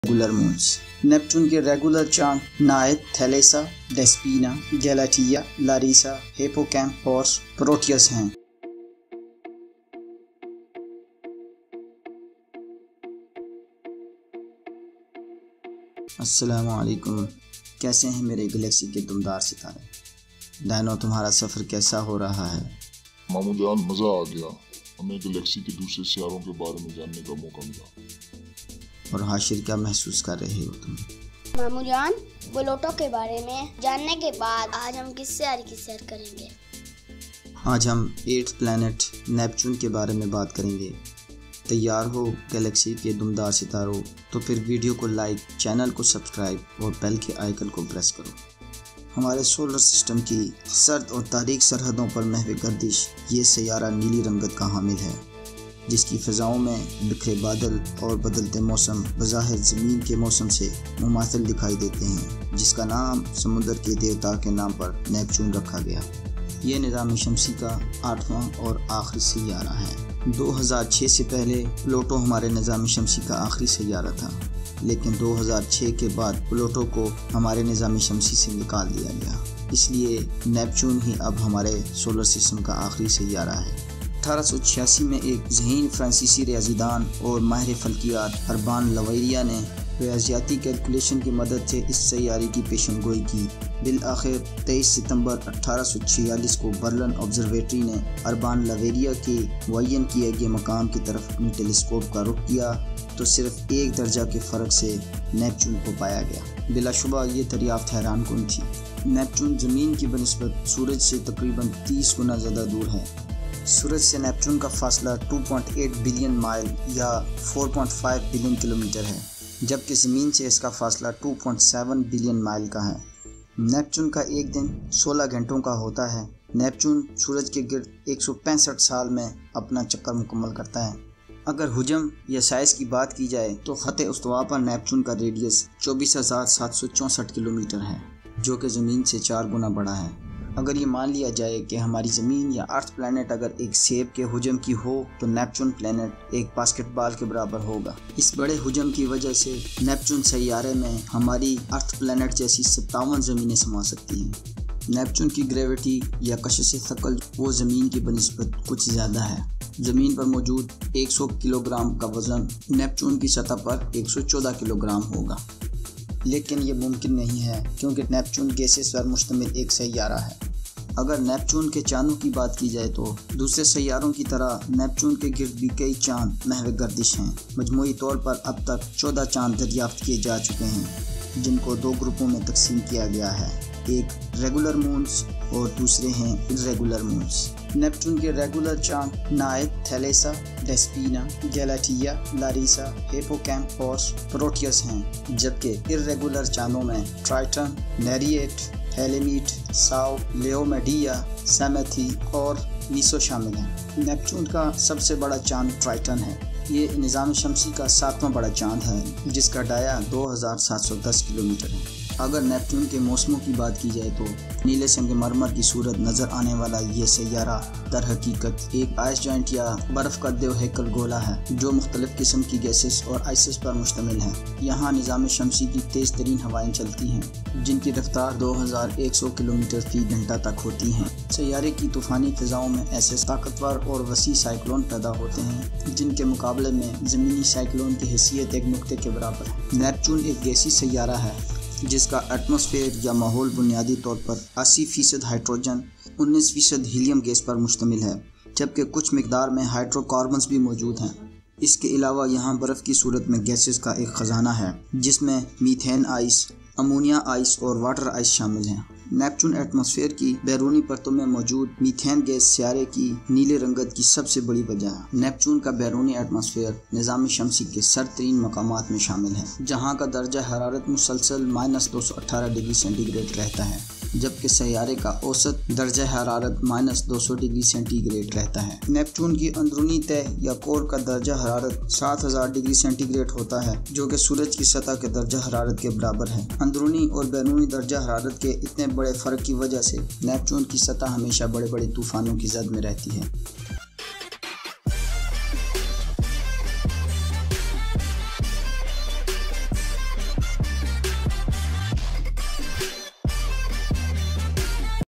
Regular moons. Neptune के regular चांद night, थैलेसा, डेस्पीना, गैलाटिया, Larissa, hippocampus, Proteus हैं। अस्सलामु अलैकुम, कैसे हैं मेरे गैलेक्सी के दुमदार सितारे। डायनो, तुम्हारा सफ़र कैसा हो रहा है? मामू जान, मज़ा आ गया। हमें गैलेक्सी के दूसरे सियारों के बारे में जानने का मौका मिला। और हाशिर, क्या महसूस कर रहे हो तुम? मामू जान, प्लूटो के बारे में जानने के बाद आज हम किस सियारे की सैर करेंगे? आज हम 8th प्लैनेट नेपच्यून के बारे में बात करेंगे। तैयार हो गैलेक्सी के दुमदार सितारों? तो फिर वीडियो को लाइक, चैनल को सब्सक्राइब और बेल के आइकन को प्रेस करो। हमारे सोलर सिस्टम की सर्द और तारीक सरहदों पर महवे गर्दिश ये सैयारा नीली रंगत का हामिल है, जिसकी फ़िज़ाओं में बिखरे बादल और बदलते मौसम बज़ाहिर ज़मीन के मौसम से मुमाथिल दिखाई देते हैं, जिसका नाम समुद्र के देवता के नाम पर नेपच्यून रखा गया। ये निज़ाम शमसी का 8वां और आखिरी सैयारा है। 2006 से पहले प्लूटो हमारे निज़ाम शमसी का आखिरी सैयारा था, लेकिन 2006 के बाद प्लूटो को हमारे निज़ाम शमसी से निकाल दिया गया। इसलिए नेपच्यून ही अब हमारे सोलर सिस्टम का आखिरी सैयारा है। 1886 में एक ज़हीन फ्रांसीसी रियाज़ीदान और माहिर फल्कियात अरबान लवेरिया ने रियाज़ियाती कैलकुलेशन की मदद से इस सैयारे की पेशनगोई की। बिल आखिर 23 सितंबर 1846 को बर्लिन ऑब्जर्वेटरी ने अरबान लवेरिया के मुअय्यन किए गए मकाम की तरफ अपनी टेलीस्कोप का रुख किया तो सिर्फ 1 दर्जा के फ़र्क से नेपच्यून को पाया गया। बिलाशुबा ये दरियाफ्त हैरानकुन थी। नेपच्यून ज़मीन की बनिस्बत सूरज से तकरीबन 30 गुना ज़्यादा दूर है। सूरज से नेपच्यून का फासला 2.8 बिलियन माइल या 4.5 बिलियन किलोमीटर है, जबकि ज़मीन से इसका फासला 2.7 बिलियन माइल का है। नेपच्यून का एक दिन 16 घंटों का होता है। नेपच्यून सूरज के गिर्द 165 साल में अपना चक्कर मुकम्मल करता है। अगर हुजम या साइज़ की बात की जाए तो ख़त्े उस्तवा पर नेपच्यून का रेडियस 24,764 किलोमीटर है, जो कि ज़मीन से 4 गुना बड़ा है। अगर ये मान लिया जाए कि हमारी ज़मीन या अर्थ प्लैनेट अगर एक सेब के हुजम की हो तो नेपच्यून प्लैनेट एक बास्केटबॉल के बराबर होगा। इस बड़े हुजम की वजह से नेपच्यून सैयारे में हमारी अर्थ प्लैनेट जैसी 57 ज़मीनें समा सकती हैं। नेपच्यून की ग्रेविटी या कशिश थकल वो ज़मीन की बनिस्बत कुछ ज़्यादा है। ज़मीन पर मौजूद 100 किलोग्राम का वज़न नेपच्यून की सतह पर 114 किलोग्राम होगा, लेकिन ये मुमकिन नहीं है क्योंकि नेपच्यून गैसेस पर मुश्तमिल एक सैयारा है। अगर नेपच्यून के चांदों की बात की जाए तो दूसरे सैयारों की तरह नेपच्यून के गिर्द भी कई चांद महवे गर्दिश हैं। मजमूई तौर पर अब तक 14 चांद दरियाफ्त किए जा चुके हैं, जिनको 2 ग्रुपों में तकसीम किया गया है। एक रेगुलर मून्स और दूसरे हैं इर्रेगुलर मून्स। नेपच्यून के रेगुलर चांद नाइट, थैलेसा, डेस्पीना, गैलाटिया, लारिसा, हिप्पोकैम्पस, प्रोटियस हैं, जबकि इर्रेगुलर चांदों में ट्राइटन, नेरिएट, हेलेमीट, साओ, लेओमेडिया, सैमेथी और नीसो शामिल हैं। नेपच्यून का सबसे बड़ा चांद ट्राइटन है। ये निज़ाम शमसी का 7वां बड़ा चांद है, जिसका डाया 2710 किलोमीटर है। अगर नेपच्यून के मौसमों की बात की जाए तो नीले संगमरमर की सूरत नज़र आने वाला ये सैयारा दर हकीकत एक आइस जॉइंट या बर्फ़ का देव हैकल गोला है, जो मुख्तलिफ़ किस्म की गैसेस और आइसेस पर मुश्तमिल है। यहाँ निज़ाम शमसी की तेज़ तरीन हवाएँ चलती हैं, जिनकी रफ्तार 2100 किलोमीटर फ़ी घंटा तक होती हैं। सैयारे की तूफ़ानी फ़िज़ाओं में ऐसे ताकतवर और वसी साइक्लोन पैदा होते हैं, जिनके मुकाबले में ज़मीनी साइक्लोन की हैसियत एक नुक्ते के बराबर है। नेपच्यून एक गैसी सैयारा है जिसका एटमॉस्फेयर या माहौल बुनियादी तौर पर 80% हाइड्रोजन, 19% हीलियम गैस पर मुश्तमिल है, जबकि कुछ मिकदार में हाइड्रोकार्बन्स भी मौजूद हैं। इसके अलावा यहाँ बर्फ़ की सूरत में गैसेस का एक ख़जाना है, जिसमें मीथेन आइस, अमोनिया आइस और वाटर आइस शामिल हैं। नेपच्यून एटमॉस्फेयर की बैरूनी परतों में मौजूद मीथेन गैस सियारे की नीले रंगत की सबसे बड़ी वजह है। नेपच्यून का बैरूनी एटमॉस्फेयर निज़ाम शमसी के सर्द तरीन मकामात में शामिल है, जहाँ का दर्जा हरारत मुसलसल -218 डिग्री सेंटीग्रेड रहता है, जबकि सैयारे का औसत दर्जा हरारत -200 डिग्री सेंटीग्रेड रहता है। नेपच्यून की अंदरूनी तह या कोर का दर्जा हरारत 7000 डिग्री सेंटीग्रेड होता है, जो कि सूरज की सतह के दर्जा हरारत के बराबर है। अंदरूनी और बैरूनी दर्जा हरारत के इतने बड़े फ़र्क की वजह से नेपच्यून की सतह हमेशा बड़े बड़े तूफ़ानों की जद में रहती है।